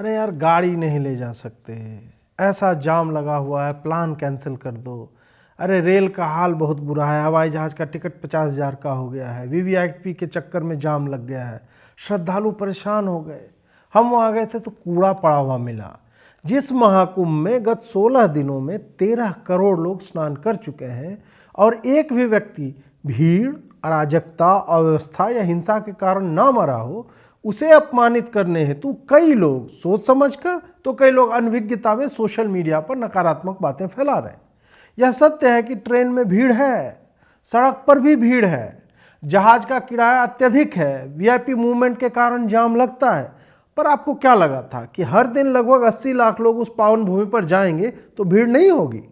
अरे यार गाड़ी नहीं ले जा सकते, ऐसा जाम लगा हुआ है, प्लान कैंसिल कर दो। अरे रेल का हाल बहुत बुरा है, हवाई जहाज़ का टिकट 50,000 का हो गया है, वीवीआईपी के चक्कर में जाम लग गया है, श्रद्धालु परेशान हो गए। हम वहाँ गए थे तो कूड़ा पड़ा हुआ मिला। जिस महाकुंभ में गत 16 दिनों में 13 करोड़ लोग स्नान कर चुके हैं और एक भी व्यक्ति भीड़, अराजकता, अव्यवस्था या हिंसा के कारण ना मरा हो, उसे अपमानित करने हेतु कई लोग सोच समझकर तो कई लोग अनभिज्ञता में सोशल मीडिया पर नकारात्मक बातें फैला रहे हैं। यह सत्य है कि ट्रेन में भीड़ है, सड़क पर भी भीड़ है, जहाज का किराया अत्यधिक है, वीआईपी मूवमेंट के कारण जाम लगता है। पर आपको क्या लगा था कि हर दिन लगभग 80 लाख लोग उस पावन भूमि पर जाएंगे तो भीड़ नहीं होगी?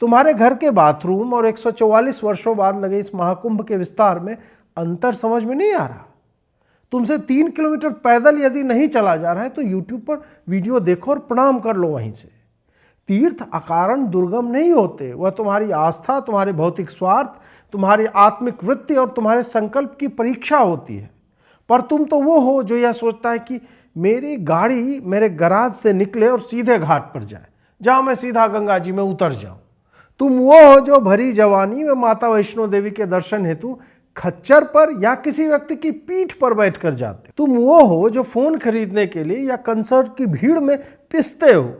तुम्हारे घर के बाथरूम और 144 वर्षों बाद लगे इस महाकुंभ के विस्तार में अंतर समझ में नहीं आ रहा? तुमसे 3 किलोमीटर पैदल यदि नहीं चला जा रहा है तो यूट्यूब पर वीडियो देखो और प्रणाम कर लो वहीं से। तीर्थ अकारण दुर्गम नहीं होते, वह तुम्हारी आस्था, तुम्हारे भौतिक स्वार्थ, तुम्हारी आत्मिक वृत्ति और तुम्हारे संकल्प की परीक्षा होती है। पर तुम तो वो हो जो यह सोचता है कि मेरी गाड़ी मेरे गराज से निकले और सीधे घाट पर जाए, जहां मैं सीधा गंगा जी में उतर जाऊं। तुम वो हो जो भरी जवानी में माता वैष्णो देवी के दर्शन हेतु खच्चर पर या किसी व्यक्ति की पीठ पर बैठकर जाते। तुम वो हो जो फोन खरीदने के लिए या कंसर्ट की भीड़ में पिसते हो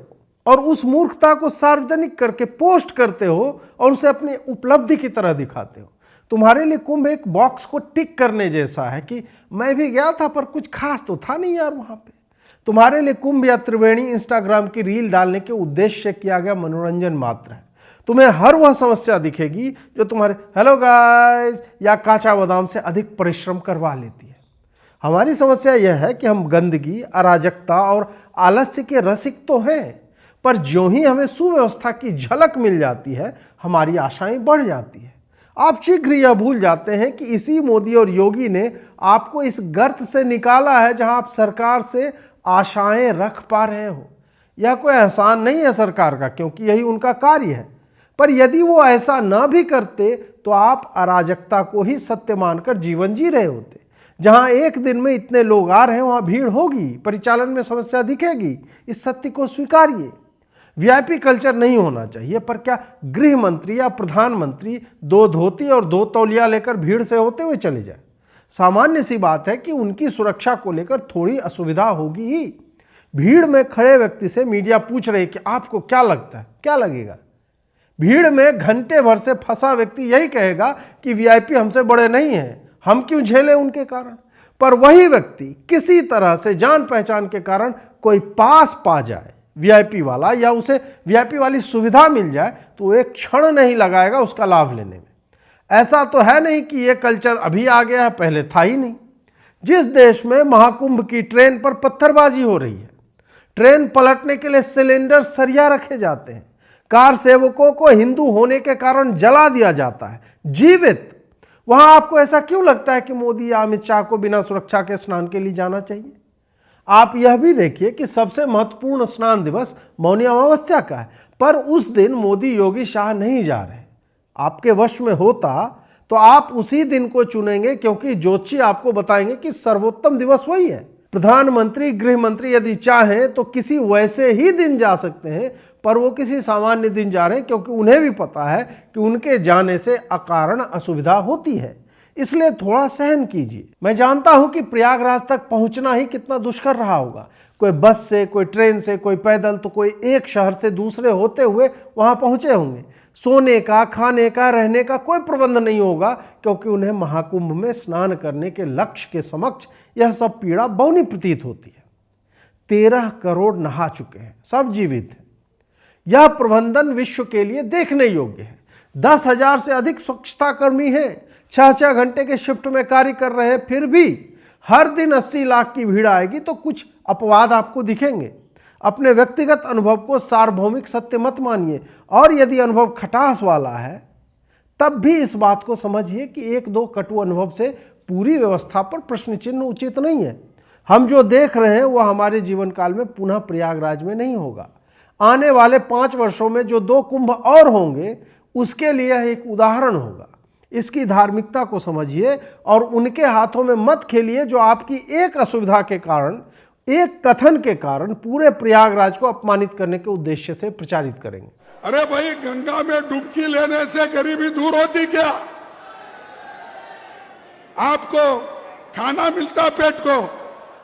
और उस मूर्खता को सार्वजनिक करके पोस्ट करते हो और उसे अपनी उपलब्धि की तरह दिखाते हो। तुम्हारे लिए कुंभ एक बॉक्स को टिक करने जैसा है कि मैं भी गया था पर कुछ खास तो था नहीं यार वहां पे। तुम्हारे लिए कुंभ या त्रिवेणी इंस्टाग्राम की रील डालने के उद्देश्य से किया गया मनोरंजन मात्र है। तुम्हें हर वह समस्या दिखेगी जो तुम्हारे हेलो गाइस या काचा बादाम से अधिक परिश्रम करवा लेती है। हमारी समस्या यह है कि हम गंदगी, अराजकता और आलस्य के रसिक तो हैं, पर ज्यों ही हमें सुव्यवस्था की झलक मिल जाती है हमारी आशाएं बढ़ जाती है। आप शीघ्र यह भूल जाते हैं कि इसी मोदी और योगी ने आपको इस गर्त से निकाला है जहां आप सरकार से आशाएं रख पा रहे हो। यह कोई एहसान नहीं है सरकार का, क्योंकि यही उनका कार्य है। पर यदि वो ऐसा ना भी करते तो आप अराजकता को ही सत्य मानकर जीवन जी रहे होते। जहां एक दिन में इतने लोग आ रहे हैं वहां भीड़ होगी, परिचालन में समस्या दिखेगी, इस सत्य को स्वीकारिए। वीआईपी कल्चर नहीं होना चाहिए, पर क्या गृह मंत्री या प्रधानमंत्री 2 धोती और 2 तौलिया लेकर भीड़ से होते हुए चले जाए? सामान्य सी बात है कि उनकी सुरक्षा को लेकर थोड़ी असुविधा होगी ही। भीड़ में खड़े व्यक्ति से मीडिया पूछ रही कि आपको क्या लगता है, क्या लगेगा? भीड़ में घंटे भर से फंसा व्यक्ति यही कहेगा कि वीआईपी हमसे बड़े नहीं हैं, हम क्यों झेले उनके कारण। पर वही व्यक्ति किसी तरह से जान पहचान के कारण कोई पास पा जाए वीआईपी वाला, या उसे वीआईपी वाली सुविधा मिल जाए, तो एक क्षण नहीं लगाएगा उसका लाभ लेने में। ऐसा तो है नहीं कि यह कल्चर अभी आ गया है, पहले था ही नहीं। जिस देश में महाकुंभ की ट्रेन पर पत्थरबाजी हो रही है, ट्रेन पलटने के लिए सिलेंडर सरिया रखे जाते हैं, कार सेवकों को हिंदू होने के कारण जला दिया जाता है जीवित, वहां आपको ऐसा क्यों लगता है कि मोदी या अमित शाह को बिना सुरक्षा के स्नान के लिए जाना चाहिए? आप यह भी देखिए कि सबसे महत्वपूर्ण स्नान दिवस मौनी अमावस्या का है, पर उस दिन मोदी, योगी, शाह नहीं जा रहे। आपके वश में होता तो आप उसी दिन को चुनेंगे, क्योंकि ज्योतिषी आपको बताएंगे कि सर्वोत्तम दिवस वही है। प्रधानमंत्री, गृह मंत्री यदि चाहें तो किसी वैसे ही दिन जा सकते हैं, पर वो किसी सामान्य दिन जा रहे हैं, क्योंकि उन्हें भी पता है कि उनके जाने से अकारण असुविधा होती है। इसलिए थोड़ा सहन कीजिए। मैं जानता हूं कि प्रयागराज तक पहुंचना ही कितना दुष्कर रहा होगा। कोई बस से, कोई ट्रेन से, कोई पैदल, तो कोई एक शहर से दूसरे होते हुए वहां पहुंचे होंगे। सोने का, खाने का, रहने का कोई प्रबंध नहीं होगा, क्योंकि उन्हें महाकुंभ में स्नान करने के लक्ष्य के समक्ष यह सब पीड़ा बौनी प्रतीत होती है। 13 करोड़ नहा चुके हैं, सब जीवित हैं। यह प्रबंधन विश्व के लिए देखने योग्य है। 10,000 से अधिक स्वच्छता कर्मी हैं, 6-6 घंटे के शिफ्ट में कार्य कर रहे हैं। फिर भी हर दिन 80 लाख की भीड़ आएगी तो कुछ अपवाद आपको दिखेंगे। अपने व्यक्तिगत अनुभव को सार्वभौमिक सत्य मत मानिए, और यदि अनुभव खटास वाला है तब भी इस बात को समझिए कि 1-2 कटु अनुभव से पूरी व्यवस्था पर प्रश्न चिन्ह उचित नहीं है। हम जो देख रहे हैं वह हमारे जीवन काल में पुनः प्रयागराज में नहीं होगा। आने वाले 5 वर्षों में जो 2 कुंभ और होंगे उसके लिए यह एक उदाहरण होगा। इसकी धार्मिकता को समझिए और उनके हाथों में मत खेलिए जो आपकी एक असुविधा के कारण एक कथन के कारण पूरे प्रयागराज को अपमानित करने के उद्देश्य से प्रचारित करेंगे। अरे भाई, गंगा में डुबकी लेने से गरीबी दूर होती क्या? आपको खाना मिलता पेट को?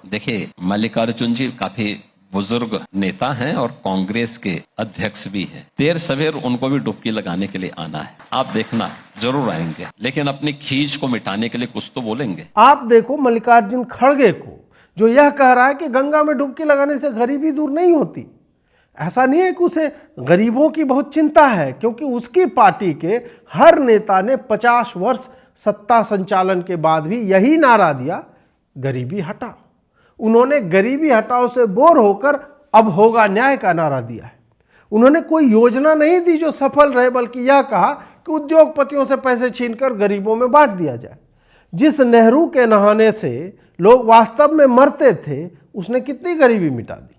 देखिए, मल्लिकार्जुन जी काफी बुजुर्ग नेता हैं और कांग्रेस के अध्यक्ष भी हैं। देर सवेर उनको भी डुबकी लगाने के लिए आना है। आप देखना, जरूर आएंगे, लेकिन अपनी खींच को मिटाने के लिए कुछ तो बोलेंगे। आप देखो मल्लिकार्जुन खड़गे को, जो यह कह रहा है कि गंगा में डुबकी लगाने से गरीबी दूर नहीं होती। ऐसा नहीं है कि उसे गरीबों की बहुत चिंता है, क्योंकि उसकी पार्टी के हर नेता ने 50 वर्ष सत्ता संचालन के बाद भी यही नारा दिया, गरीबी हटाओ। उन्होंने गरीबी हटाओ से बोर होकर अब होगा न्याय का नारा दिया है। उन्होंने कोई योजना नहीं दी जो सफल रहे, बल्कि यह कहा कि उद्योगपतियों से पैसे छीनकर गरीबों में बांट दिया जाए। जिस नेहरू के नहाने से लोग वास्तव में मरते थे, उसने कितनी गरीबी मिटा दी।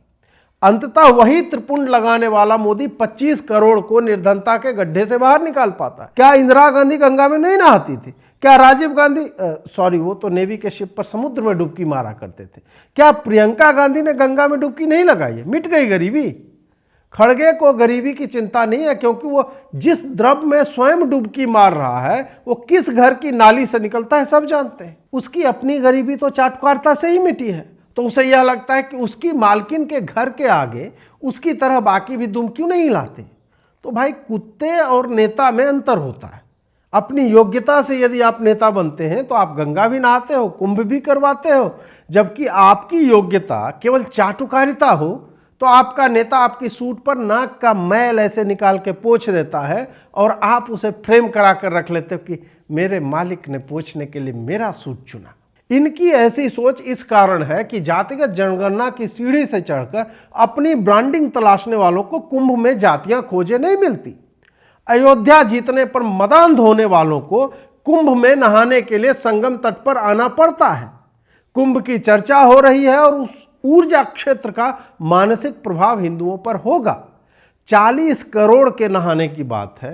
अंततः वही त्रिपुंड लगाने वाला मोदी 25 करोड़ को निर्धनता के गड्ढे से बाहर निकाल पाता है। क्या इंदिरा गांधी गंगा में नहीं नहाती थी? क्या राजीव गांधी वो तो नेवी के शिप पर समुद्र में डुबकी मारा करते थे। क्या प्रियंका गांधी ने गंगा में डुबकी नहीं लगाई है? मिट गई गरीबी। खड़गे को गरीबी की चिंता नहीं है, क्योंकि वो जिस द्रव में स्वयं डुबकी मार रहा है वो किस घर की नाली से निकलता है सब जानते हैं। उसकी अपनी गरीबी तो चाटुकारिता से ही मिटी है, तो उसे यह लगता है कि उसकी मालकिन के घर के आगे उसकी तरह बाकी भी दुम क्यों नहीं लाते। तो भाई, कुत्ते और नेता में अंतर होता है। अपनी योग्यता से यदि आप नेता बनते हैं तो आप गंगा भी नहाते हो, कुंभ भी करवाते हो। जबकि आपकी योग्यता केवल चाटुकारिता हो तो आपका नेता आपकी सूट पर नाक का मैल ऐसे निकाल के पोंछ देता है और आप उसे फ्रेम करा कर रख लेते हो कि मेरे मालिक ने पोंछने के लिए मेरा सूट चुना। इनकी ऐसी सोच इस कारण है कि जातिगत जनगणना की सीढ़ी से चढ़कर अपनी ब्रांडिंग तलाशने वालों को कुंभ में जातियां खोजे नहीं मिलती। अयोध्या जीतने पर मदांध होने वालों को कुंभ में नहाने के लिए संगम तट पर आना पड़ता है। कुंभ की चर्चा हो रही है और उस ऊर्जा क्षेत्र का मानसिक प्रभाव हिंदुओं पर होगा। 40 करोड़ के नहाने की बात है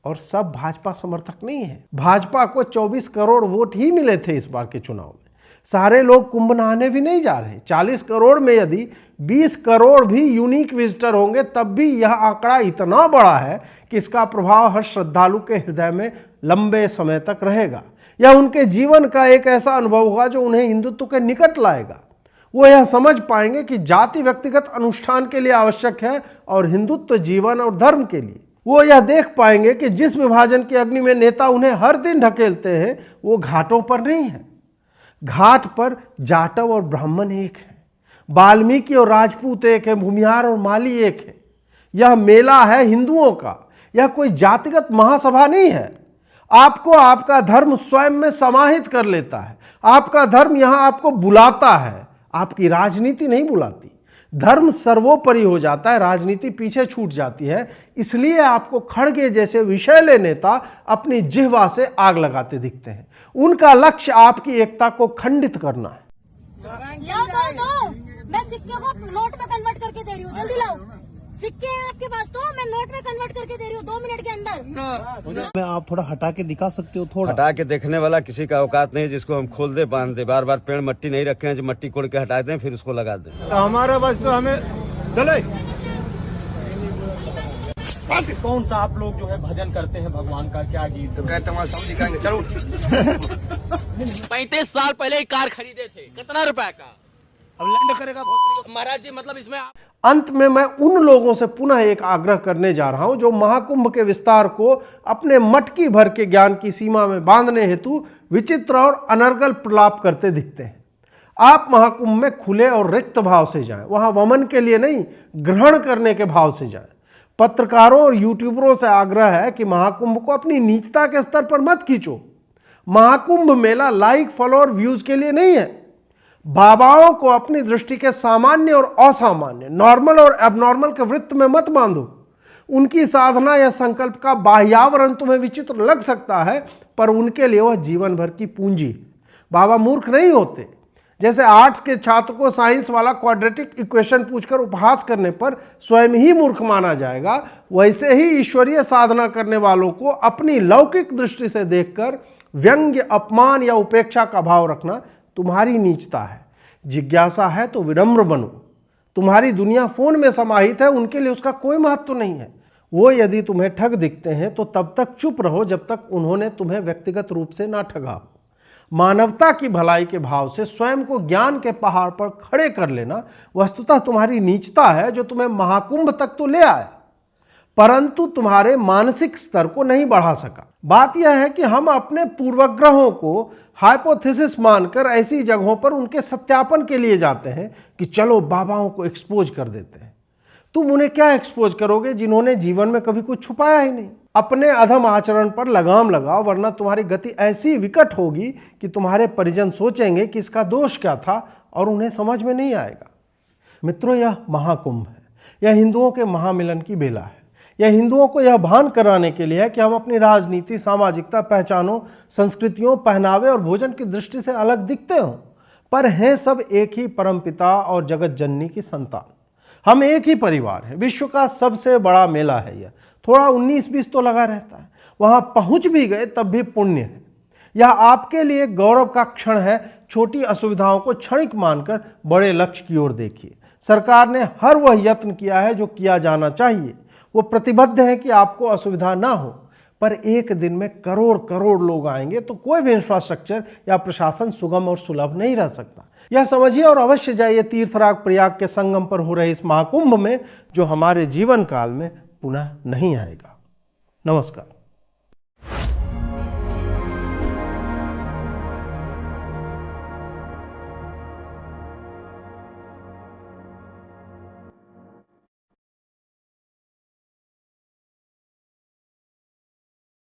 और सब भाजपा समर्थक नहीं है। भाजपा को 24 करोड़ वोट ही मिले थे इस बार के चुनाव में। सारे लोग कुंभ नहाने भी नहीं जा रहे। 40 करोड़ में यदि 20 करोड़ भी यूनिक विजिटर होंगे तब भी यह आंकड़ा इतना बड़ा है कि इसका प्रभाव हर श्रद्धालु के हृदय में लंबे समय तक रहेगा। यह उनके जीवन का एक ऐसा अनुभव होगा जो उन्हें हिंदुत्व के निकट लाएगा। वो यह समझ पाएंगे कि जाति व्यक्तिगत अनुष्ठान के लिए आवश्यक है और हिंदुत्व जीवन और धर्म के लिए। वो यह देख पाएंगे कि जिस विभाजन की अग्नि में नेता उन्हें हर दिन ढकेलते हैं वो घाटों पर नहीं है। घाट पर जाटव और ब्राह्मण एक है, वाल्मीकि और राजपूत एक है, भूमिहार और माली एक है। यह मेला है हिंदुओं का, यह कोई जातिगत महासभा नहीं है। आपको आपका धर्म स्वयं में समाहित कर लेता है। आपका धर्म यहां आपको बुलाता है, आपकी राजनीति नहीं बुलाती। धर्म सर्वोपरि हो जाता है, राजनीति पीछे छूट जाती है। इसलिए आपको खड़गे जैसे विषैले नेता अपनी जिह्वा से आग लगाते दिखते हैं। उनका लक्ष्य आपकी एकता को खंडित करना है। लाओ दो, मैं सिक्के को नोट में कन्वर्ट करके दे रही हूँ, जल्दी लाओ। सिक्के हैं आपके पास तो मैं नोट में कन्वर्ट करके दे रही हूँ 2 मिनट के अंदर। मैं आप थोड़ा हटा के दिखा सकते हो? थोड़ा हटा के देखने वाला किसी का औकात नहीं जिसको हम खोल दे बांध दे। बार बार पेड़ मट्टी नहीं रखे हैं जो मट्टी कोड़ के हटा दें फिर उसको लगा दें। तो हमारा बस तो हमें चले। कौन सा आप लोग जो है भजन करते हैं भगवान का, क्या गीत दिखाएंगे? चलो 35 साल पहले ही कार खरीदे थे, कितना रुपए का? अब लैंड करेगा महाराज जी, मतलब इसमें अंत में मैं उन लोगों से पुनः एक आग्रह करने जा रहा हूं जो महाकुंभ के विस्तार को अपने मटकी भर के ज्ञान की सीमा में बांधने हेतु विचित्र और अनर्गल प्रलाप करते दिखते हैं। आप महाकुंभ में खुले और रिक्त भाव से जाएं, वहां वमन के लिए नहीं, ग्रहण करने के भाव से जाएं। पत्रकारों और यूट्यूबरों से आग्रह है कि महाकुंभ को अपनी नीचता के स्तर पर मत खींचो। महाकुंभ मेला लाइक, फॉलो और व्यूज के लिए नहीं है। बाबाओं को अपनी दृष्टि के सामान्य और असामान्य, नॉर्मल और एबनॉर्मल के वृत्त में मत बांधो। उनकी साधना या संकल्प का बाह्यावरण तुम्हें विचित्र लग सकता है, पर उनके लिए वह जीवन भर की पूंजी है। बाबा मूर्ख नहीं होते। जैसे आर्ट्स के छात्र को साइंस वाला क्वाड्रेटिक इक्वेशन पूछकर उपहास करने पर स्वयं ही मूर्ख माना जाएगा, वैसे ही ईश्वरीय साधना करने वालों को अपनी लौकिक दृष्टि से देखकर व्यंग्य, अपमान या उपेक्षा का भाव रखना तुम्हारी नीचता है। जिज्ञासा है तो विनम्र बनो। तुम्हारी दुनिया फोन में समाहित है, उनके लिए उसका कोई महत्व नहीं है। वो यदि तुम्हें ठग दिखते हैं तो तब तक चुप रहो जब तक उन्होंने तुम्हें व्यक्तिगत रूप से ना ठगा हो। मानवता की भलाई के भाव से स्वयं को ज्ञान के पहाड़ पर खड़े कर लेना वस्तुतः तुम्हारी नीचता है, जो तुम्हें महाकुंभ तक तो ले आया परंतु तुम्हारे मानसिक स्तर को नहीं बढ़ा सका। बात यह है कि हम अपने पूर्वग्रहों को हाइपोथेसिस मानकर ऐसी जगहों पर उनके सत्यापन के लिए जाते हैं कि चलो बाबाओं को एक्सपोज कर देते हैं। तुम उन्हें क्या एक्सपोज करोगे जिन्होंने जीवन में कभी कुछ छुपाया ही नहीं। अपने अधम आचरण पर लगाम लगाओ, वरना तुम्हारी गति ऐसी विकट होगी कि तुम्हारे परिजन सोचेंगे कि इसका दोष क्या था और उन्हें समझ में नहीं आएगा। मित्रों, यह महाकुंभ है, यह हिंदुओं के महामिलन की बेला है। यह हिंदुओं को यह भान कराने के लिए है कि हम अपनी राजनीति, सामाजिकता, पहचानों, संस्कृतियों, पहनावे और भोजन की दृष्टि से अलग दिखते हों, पर हैं सब एक ही परमपिता और जगत जननी की संतान। हम एक ही परिवार हैं। विश्व का सबसे बड़ा मेला है यह। थोड़ा 19-20 तो लगा रहता है, वहां पहुंच भी गए तब भी पुण्य है। यह आपके लिए गौरव का क्षण है। छोटी असुविधाओं को क्षणिक मानकर बड़े लक्ष्य की ओर देखिए। सरकार ने हर वह यत्न किया है जो किया जाना चाहिए। वो प्रतिबद्ध है कि आपको असुविधा ना हो, पर एक दिन में करोड़ करोड़ लोग आएंगे तो कोई भी इंफ्रास्ट्रक्चर या प्रशासन सुगम और सुलभ नहीं रह सकता। यह समझिए और अवश्य जाइए तीर्थराज प्रयाग के संगम पर हो रहे इस महाकुंभ में, जो हमारे जीवन काल में पुनः नहीं आएगा। नमस्कार।